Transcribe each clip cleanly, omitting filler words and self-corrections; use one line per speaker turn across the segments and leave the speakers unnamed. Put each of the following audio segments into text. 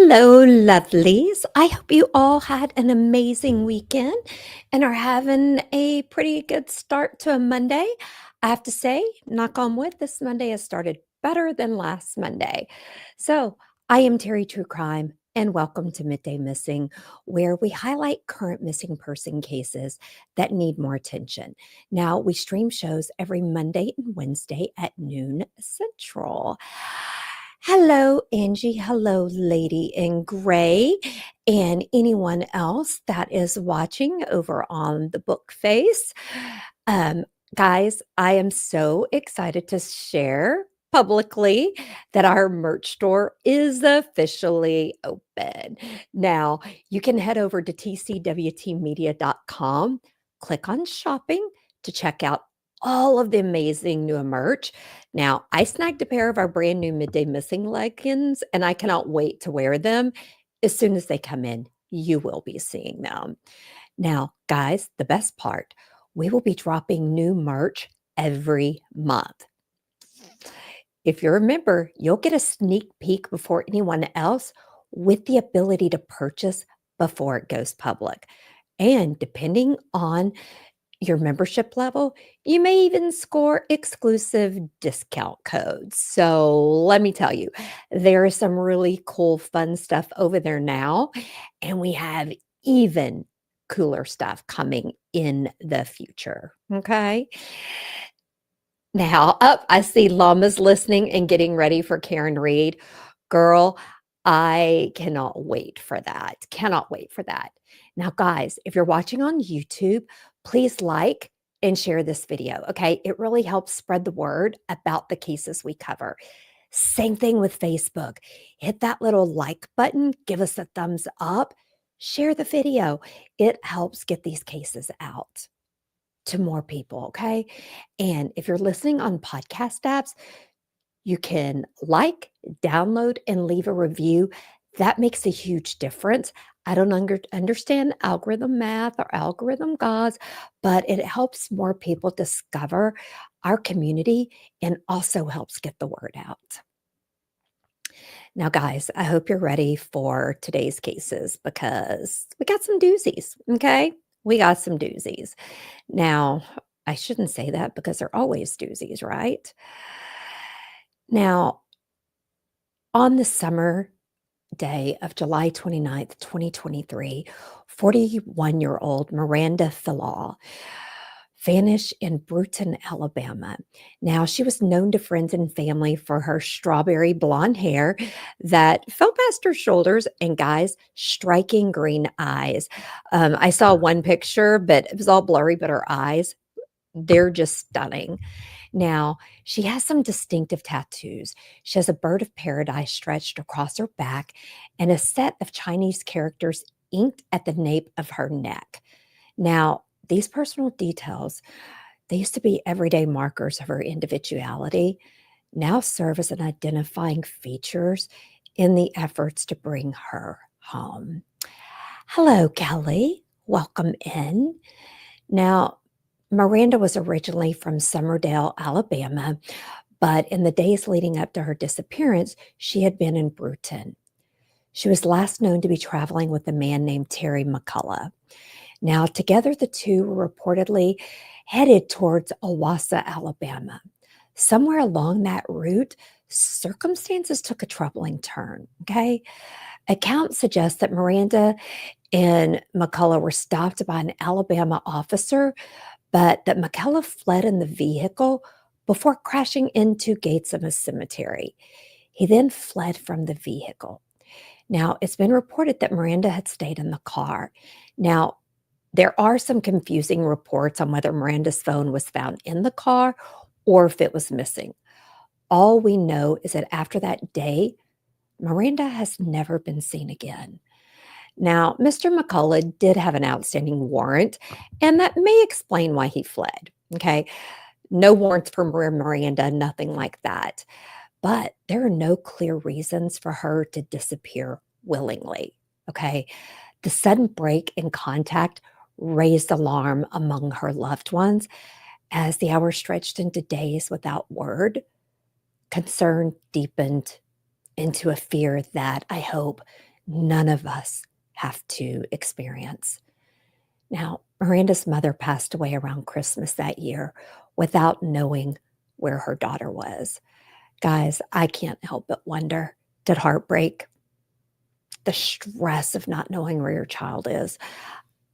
Hello, lovelies. I hope you all had an amazing weekend and are having a pretty good start to a Monday. I have to say, knock on wood, this Monday has started better than last Monday. So, I am Terry True Crime, and welcome to Midday Missing, where we highlight current missing person cases that need more attention. Now, we stream shows every Monday and Wednesday at noon Central. Hello, Angie. Hello, Lady in Gray, and anyone else that is watching over on the book face. Um, Guys, I am so excited to share publicly that our merch store is officially open. Now, you can head over to tcwtmedia.com, click on shopping to check out all of the amazing new merch. Now, I snagged a pair of our brand new Midday Missing leggings, and I cannot wait to wear them. As soon as they come in, you will be seeing them. Now, guys, the best part, we will be dropping new merch every month. If you're a member, you'll get a sneak peek before anyone else with the ability to purchase before it goes public. And depending on your membership level, you may even score exclusive discount codes. So let me tell you, there is some really cool, fun stuff over there now, and we have even cooler stuff coming in the future. Okay. Now, up, I see Llama's listening and getting ready for Karen Reed. Girl, I cannot wait for that. Cannot wait for that. Now, guys, if you're watching on YouTube, please like and share this video. Okay. It really helps spread the word about the cases we cover. Same thing with Facebook. Hit that little like button, give us a thumbs up, share the video. It helps get these cases out to more people, okay? And if you're listening on podcast apps, you can like, download, and leave a review. That makes a huge difference. I don't understand algorithm math or algorithm gods, but it helps more people discover our community and also helps get the word out. Now, guys, I hope you're ready for today's cases because we got some doozies, okay? We got some doozies. Now, I shouldn't say that because they're always doozies, right? Now, on the summer day of July 29th, 2023, 41-year-old Miranda Philyaw vanished in Brewton, Alabama. Now, she was known to friends and family for her strawberry blonde hair that fell past her shoulders and, guys, striking green eyes. I saw one picture, but it was all blurry, but her eyes, they're just stunning. Now, she has some distinctive tattoos. She has a bird of paradise stretched across her back and a set of Chinese characters inked at the nape of her neck. Now, these personal details, they used to be everyday markers of her individuality, now serve as an identifying features in the efforts to bring her home. Hello, Kelly. Welcome in. Now, Miranda was originally from Summerdale, Alabama, but in the days leading up to her disappearance, she had been in Brewton. She was last known to be traveling with a man named Terry McCullough. Now, together, the two were reportedly headed towards Owassa, Alabama. Somewhere along that route, circumstances took a troubling turn, okay? Accounts suggest that Miranda and McCullough were stopped by an Alabama officer, but that McCullough fled in the vehicle before crashing into gates of a cemetery. He then fled from the vehicle. Now, it's been reported that Miranda had stayed in the car. Now, there are some confusing reports on whether Miranda's phone was found in the car or if it was missing. All we know is that after that day, Miranda has never been seen again. Now, Mr. McCullough did have an outstanding warrant, and that may explain why he fled. Okay. No warrants for Miranda, nothing like that. But there are no clear reasons for her to disappear willingly. Okay. The sudden break in contact raised alarm among her loved ones as the hours stretched into days without word. Concern deepened into a fear that I hope none of us have to experience. Now, Miranda's mother passed away around Christmas that year without knowing where her daughter was. Guys, I can't help but wonder, did heartbreak, the stress of not knowing where your child is,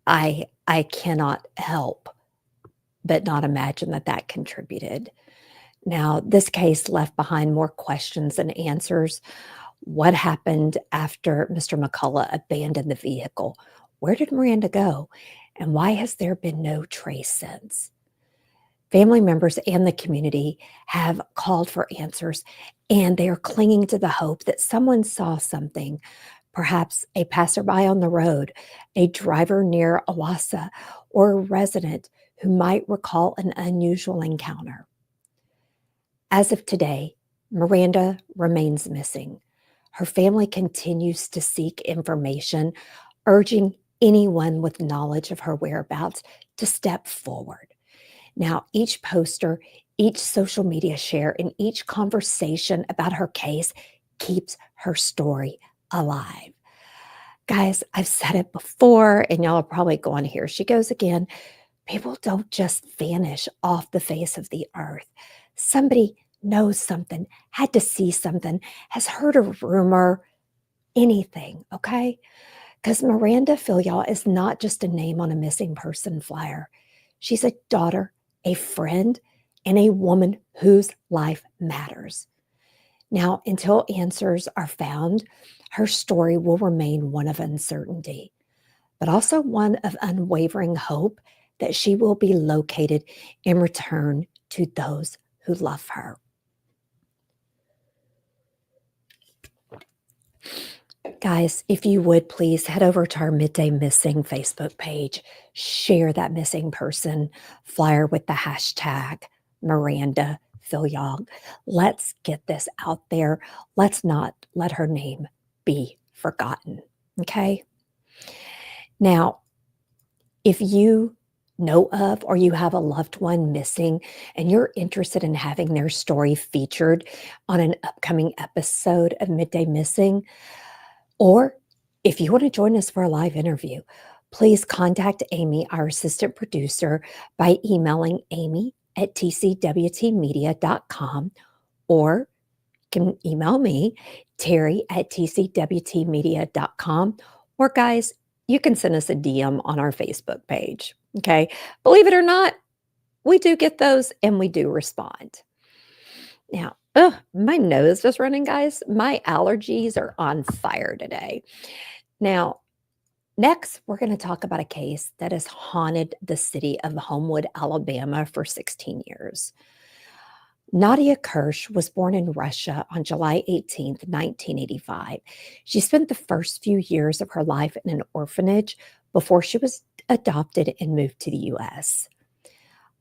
I cannot help but not imagine that that contributed. Now, this case left behind more questions than answers. What happened after Mr. McCullough abandoned the vehicle? Where did Miranda go? And why has there been no trace since? Family members and the community have called for answers, and they are clinging to the hope that someone saw something, perhaps a passerby on the road, a driver near Awassa, or a resident who might recall an unusual encounter. As of today, Miranda remains missing. Her family continues to seek information, urging anyone with knowledge of her whereabouts to step forward. Now, each poster, each social media share, and each conversation about her case keeps her story alive. Guys, I've said it before, and y'all are probably going, here she goes again. People don't just vanish off the face of the earth. Somebody knows something, had to see something, has heard a rumor, anything, okay? Because Miranda Philyaw is not just a name on a missing person flyer. She's a daughter, a friend, and a woman whose life matters. Now, until answers are found, her story will remain one of uncertainty, but also one of unwavering hope that she will be located and returned to those who love her. Guys, if you would please head over to our Midday Missing Facebook page, share that missing person flyer with the hashtag Miranda Philyaw. Let's get this out there. Let's not let her name be forgotten. Okay? Now, if you know of or you have a loved one missing and you're interested in having their story featured on an upcoming episode of Midday Missing, or if you want to join us for a live interview, please contact Amy, our assistant producer, by emailing amy@tcwtmedia.com, or you can email me, terry@tcwtmedia.com, or guys, you can send us a DM on our Facebook page. Okay. Believe it or not, we do get those and we do respond. Now, my nose is running, guys. My allergies are on fire today. Now, next, we're going to talk about a case that has haunted the city of Homewood, Alabama for 16 years. Nadia Kersh was born in Russia on July 18th, 1985. She spent the first few years of her life in an orphanage before she was adopted and moved to the U.S.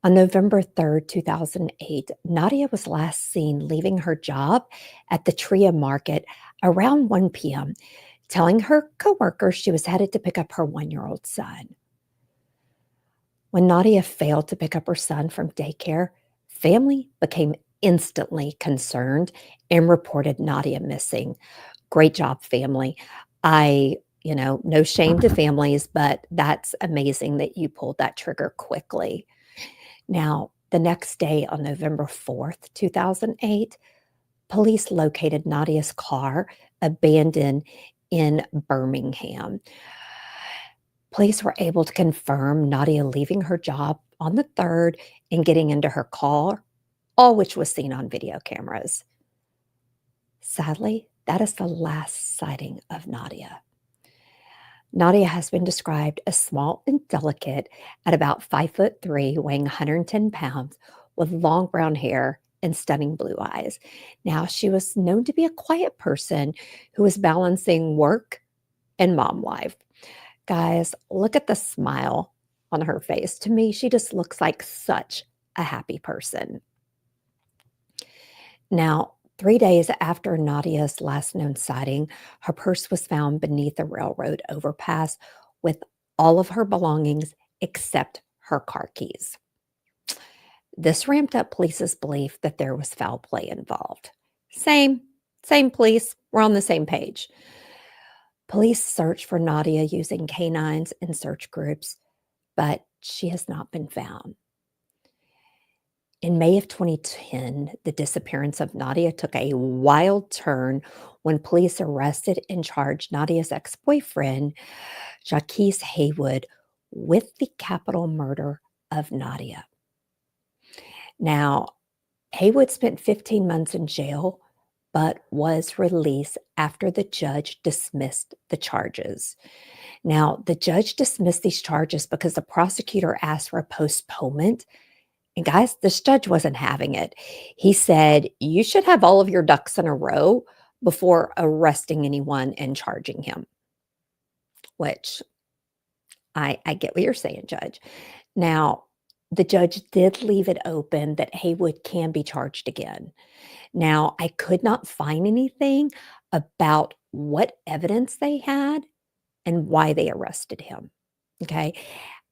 On November 3rd, 2008, Nadia was last seen leaving her job at the Tria Market around 1 p.m., telling her coworkers she was headed to pick up her 1-year-old son. When Nadia failed to pick up her son from daycare, family became instantly concerned and reported Nadia missing. Great job, family. No shame to families, but that's amazing that you pulled that trigger quickly. Now, the next day on November 4th, 2008, police located Nadia's car abandoned in Birmingham. Police were able to confirm Nadia leaving her job on the 3rd and getting into her car, all which was seen on video cameras. Sadly, that is the last sighting of Nadia. Nadia has been described as small and delicate at about 5'3", weighing 110 pounds, with long brown hair and stunning blue eyes. Now, she was known to be a quiet person who was balancing work and mom life. Guys, look at the smile on her face. To me, she just looks like such a happy person. Now, 3 days after Nadia's last known sighting, her purse was found beneath a railroad overpass with all of her belongings except her car keys. This ramped up police's belief that there was foul play involved. Same police. We're on the same page. Police search for Nadia using canines and search groups, but she has not been found. In May of 2010, the disappearance of Nadia took a wild turn when police arrested and charged Nadia's ex boyfriend, Jacques Haywood, with the capital murder of Nadia. Now, Haywood spent 15 months in jail, but was released after the judge dismissed the charges. Now, the judge dismissed these charges because the prosecutor asked for a postponement. And guys, this judge wasn't having it. He said, you should have all of your ducks in a row before arresting anyone and charging him, which I get what you're saying, Judge. Now, the judge did leave it open that Haywood can be charged again. Now, I could not find anything about what evidence they had and why they arrested him. Okay.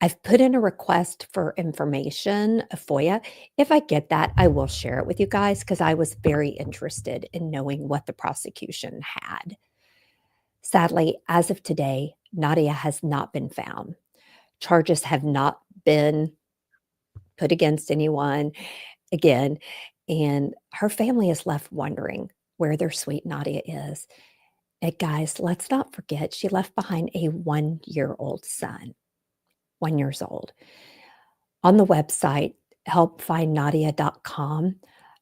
I've put in a request for information, a FOIA. If I get that, I will share it with you guys because I was very interested in knowing what the prosecution had. Sadly, as of today, Nadia has not been found. Charges have not been put against anyone again, and her family is left wondering where their sweet Nadia is. And guys, let's not forget she left behind a 1-year-old son. 1 year old. On the website, helpfindnadia.com,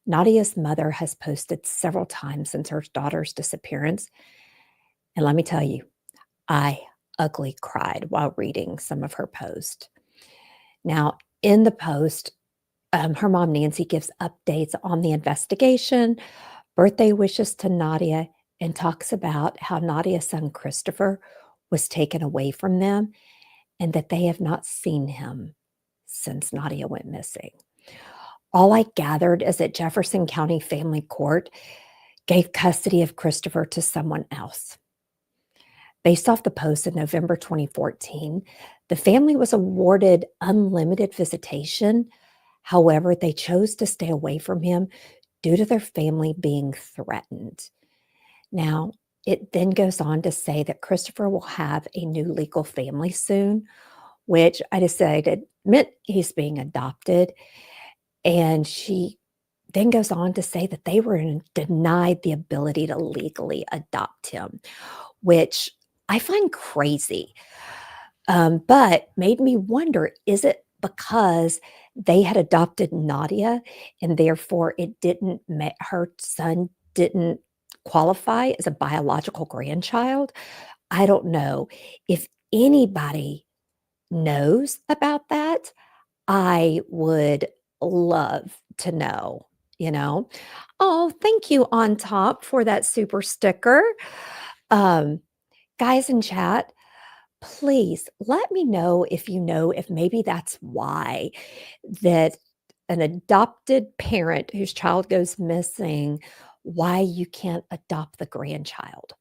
Nadia's mother has posted several times since her daughter's disappearance. And let me tell you, I ugly cried while reading some of her posts. Now, in the post, her mom, Nancy, gives updates on the investigation, birthday wishes to Nadia, and talks about how Nadia's son, Christopher, was taken away from them and that they have not seen him since Nadia went missing. All I gathered is that Jefferson County Family Court gave custody of Christopher to someone else. Based off the post in November 2014, the family was awarded unlimited visitation. However, they chose to stay away from him due to their family being threatened. Now, it then goes on to say that Christopher will have a new legal family soon, which I decided meant he's being adopted. And she then goes on to say that they were denied the ability to legally adopt him, which I find crazy. But made me wonder, is it because they had adopted Nadia and therefore it didn't, her son didn't qualify as a biological grandchild? I don't know. If anybody knows about that, I would love to know, you know? Oh, thank you on top for that super sticker. Um, guys in chat, please let me know if maybe that's why that an adopted parent whose child goes missing, why you can't adopt the grandchild.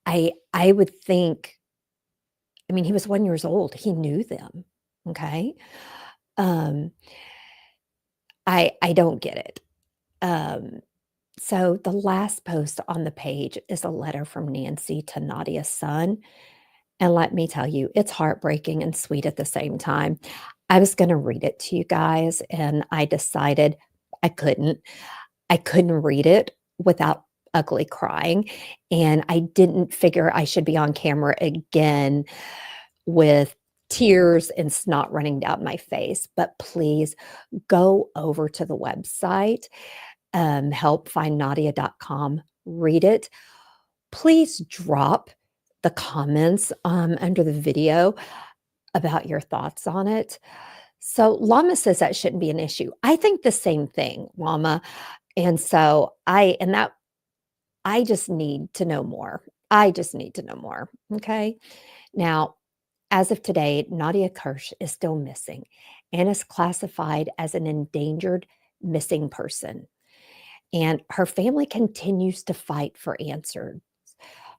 I would think, I mean, he was 1 years old. He knew them. Okay. Um, I don't get it. So the last post on the page is a letter from Nancy to Nadia's son. And let me tell you, it's heartbreaking and sweet at the same time. I was going to read it to you guys, and I decided I couldn't. I couldn't read it without ugly crying. And I didn't figure I should be on camera again with tears and snot running down my face. But please go over to the website, helpfindnadia.com, read it. Please drop the comments under the video about your thoughts on it. So Llama says that shouldn't be an issue. I think the same thing, Llama. And so I just need to know more. I just need to know more. Okay. Now, as of today, Nadia Kersh is still missing and is classified as an endangered missing person. And her family continues to fight for answers.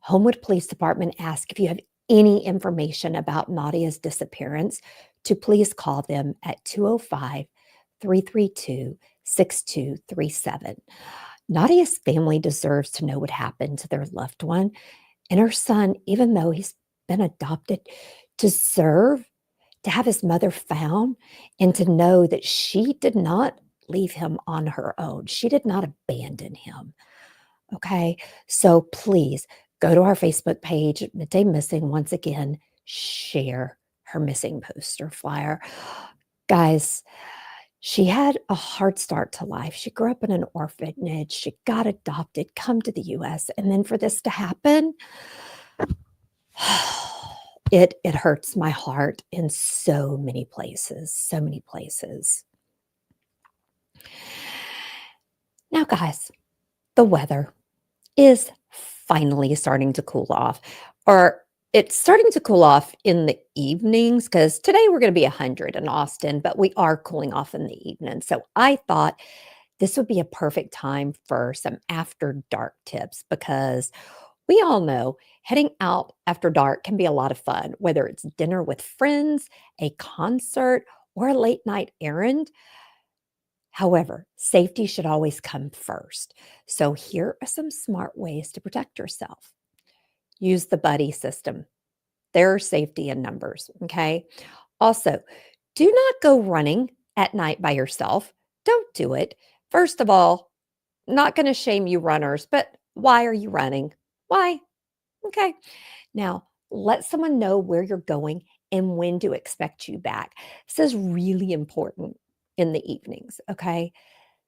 Homewood Police Department asks if you have any information about Nadia's disappearance to please call them at 205-332-6237. Nadia's family deserves to know what happened to their loved one, And her son, even though he's been adopted, deserve to have his mother found and to know that she did not leave him on her own. She did not abandon him. Okay. So please go to our Facebook page, Midday Missing. Once again, share her missing poster flyer. Guys, she had a hard start to life. She grew up in an orphanage. She got adopted, come to the US, and then for this to happen, it hurts my heart in so many places, so many places. Now, guys, the weather is finally starting to cool off, or it's starting to cool off in the evenings because today we're going to be 100 in Austin, but we are cooling off in the evening. So I thought this would be a perfect time for some after dark tips because we all know heading out after dark can be a lot of fun, whether it's dinner with friends, a concert, or a late night errand. However, safety should always come first. So here are some smart ways to protect yourself. Use the buddy system. There are safety in numbers, okay? Also, do not go running at night by yourself. Don't do it. First of all, not going to shame you runners, but why are you running? Why? Okay. Now, let someone know where you're going and when to expect you back. This is really important in the evenings, okay?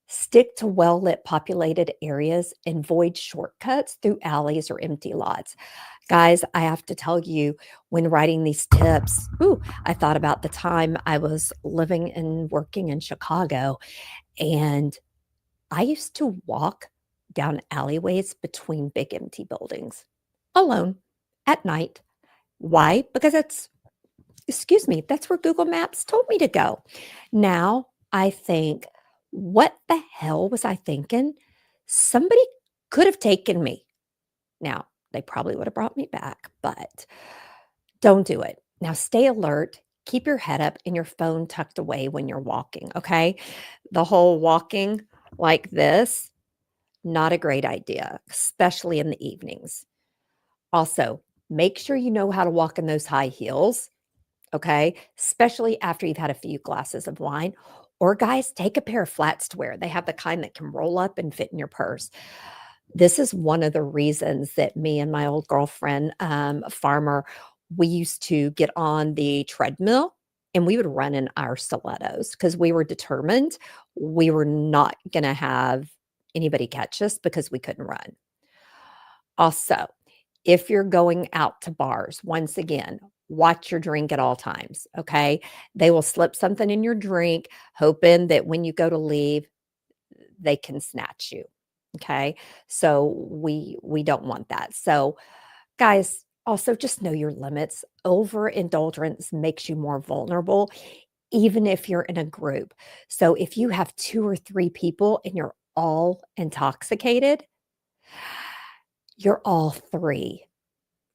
Stick to well lit, populated areas and avoid shortcuts through alleys or empty lots. Guys, I have to tell you, when writing these tips, I thought about the time I was living and working in Chicago, and I used to walk down alleyways between big empty buildings alone at night. Why? Because that's where Google Maps told me to go. Now I think, what the hell was I thinking? Somebody could have taken me. Now, they probably would have brought me back, but don't do it. Now, stay alert. Keep your head up and your phone tucked away when you're walking, okay? The whole walking like this, not a great idea, especially in the evenings. Also, make sure you know how to walk in those high heels, okay? Especially after you've had a few glasses of wine. Or, guys, take a pair of flats to wear. They have the kind that can roll up and fit in your purse. This is one of the reasons that me and my old girlfriend, a farmer, we used to get on the treadmill and we would run in our stilettos because we were determined we were not going to have anybody catch us because we couldn't run. Also, if you're going out to bars, once again, watch your drink at all times, okay? They will slip something in your drink, hoping that when you go to leave, they can snatch you. Okay? So we don't want that. So guys, also just know your limits. Overindulgence makes you more vulnerable even if you're in a group. So if you have 2 or 3 people and you're all intoxicated, you're all 3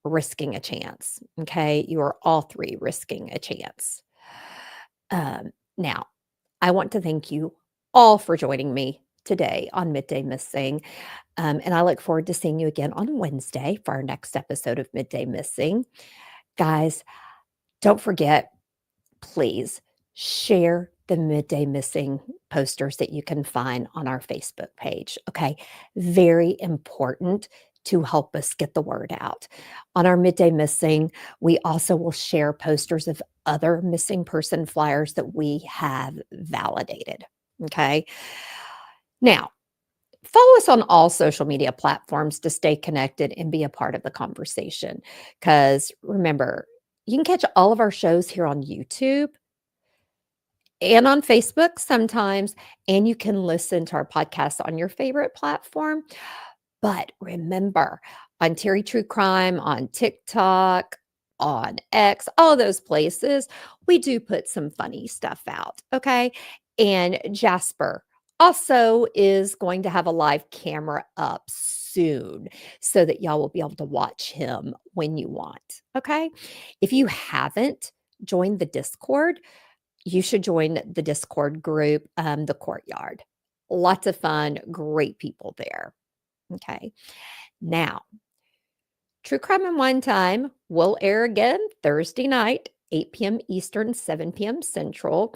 risking a chance, okay? You are all 3 risking a chance. Now, I want to thank you all for joining me today on Midday Missing, and I look forward to seeing you again on Wednesday for our next episode of Midday Missing. Guys, don't forget, please share the Midday Missing posters that you can find on our Facebook page. Okay. Very important to help us get the word out. On our Midday Missing, we also will share posters of other missing person flyers that we have validated. Okay. Now, follow us on all social media platforms to stay connected and be a part of the conversation. Because remember, you can catch all of our shows here on YouTube and on Facebook sometimes, and you can listen to our podcast on your favorite platform. But remember, on Terry True Crime, on TikTok, on X, all those places, we do put some funny stuff out. Okay. And Jasper also is going to have a live camera up soon so that y'all will be able to watch him when you want. Okay. If you haven't joined the Discord, you should join the Discord group, the Courtyard. Lots of fun, great people there. Okay. Now, True Crime and Wine Time will air again Thursday night, 8 p.m. Eastern, 7 p.m. Central.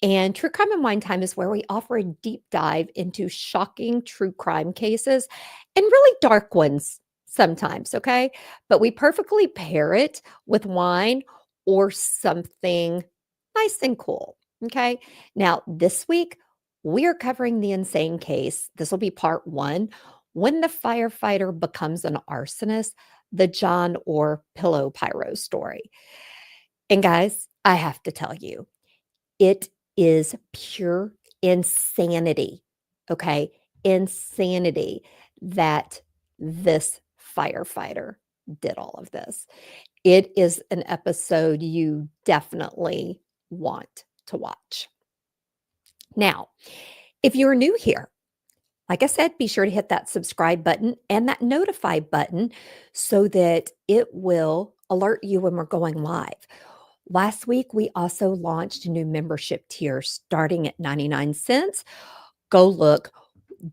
And True Crime and Wine Time is where we offer a deep dive into shocking true crime cases and really dark ones sometimes, okay? But we perfectly pair it with wine or something nice and cool, okay? Now, this week, we are covering the insane case. This will be part one. When the firefighter becomes an arsonist, the John or Pillow Pyro story. And guys, I have to tell you, it is pure insanity, okay? Insanity that this firefighter did all of this. It is an episode you definitely want to watch. Now, if you're new here, like I said, be sure to hit that subscribe button and that notify button so that it will alert you when we're going live. Last week, we also launched a new membership tier starting at 99 cents. Go look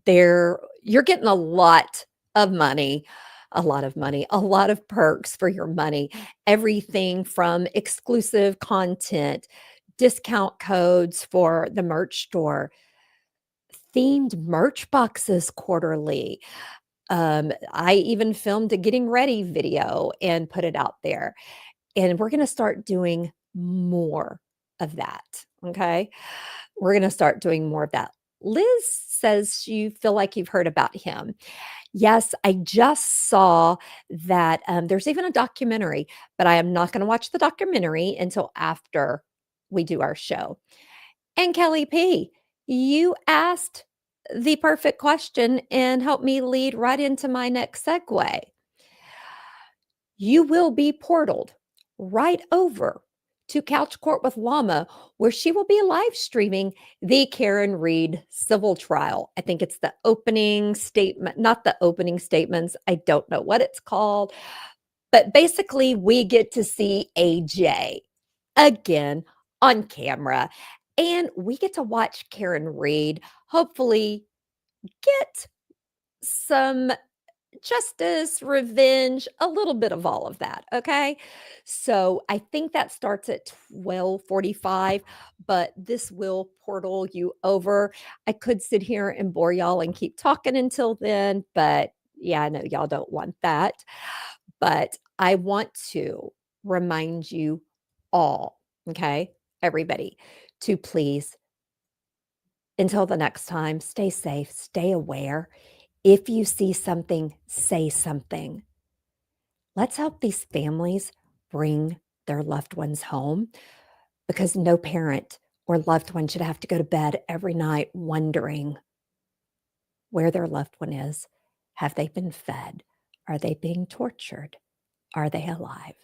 there. You're getting a lot of money, a lot of money, a lot of perks for your money. Everything from exclusive content, discount codes for the merch store, themed merch boxes quarterly. I even filmed a getting ready video and put it out there. And we're going to start doing more of that. Okay. We're going to start doing more of that. Liz says you feel like you've heard about him. Yes, I just saw that there's even a documentary, but I am not going to watch the documentary until after we do our show. And Kelly P, you asked the perfect question and helped me lead right into my next segue. You will be portaled right over to Couch Court with Llama, where she will be live streaming the Karen Reed civil trial. I think it's the opening statement, not the opening statements. I don't know what it's called, but basically, we get to see AJ again on camera, and we get to watch Karen Reed hopefully get some justice, revenge, a little bit of all of that, okay? So, I think that starts at 12:45, but this will portal you over. I could sit here and bore y'all and keep talking until then, but yeah, I know y'all don't want that. But I want to remind you all, okay, everybody, to please, until the next time, stay safe, stay aware. If you see something, say something. Let's help these families bring their loved ones home because no parent or loved one should have to go to bed every night wondering where their loved one is. Have they been fed? Are they being tortured? Are they alive?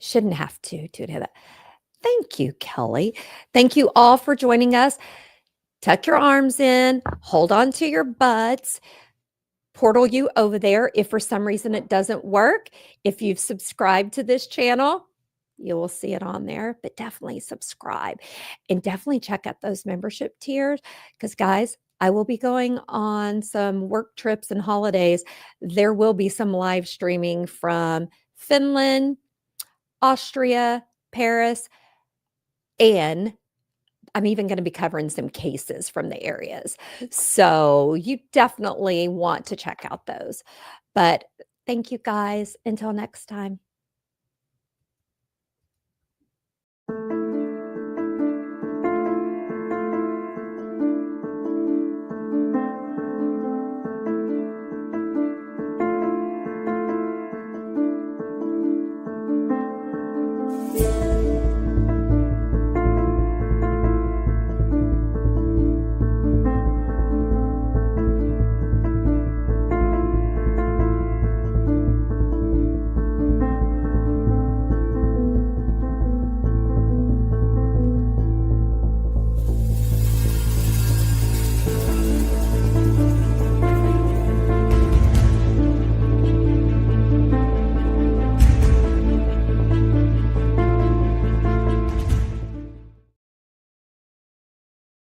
Shouldn't have to do that. Thank you, Kelly. Thank you all for joining us. Tuck your arms in, hold on to your butts, portal you over there. If for some reason it doesn't work, if you've subscribed to this channel, you will see it on there, but definitely subscribe and definitely check out those membership tiers because, guys, I will be going on some work trips and holidays. There will be some live streaming from Finland, Austria, Paris, and I'm even going to be covering some cases from the areas. So you definitely want to check out those. But thank you guys. Until next time.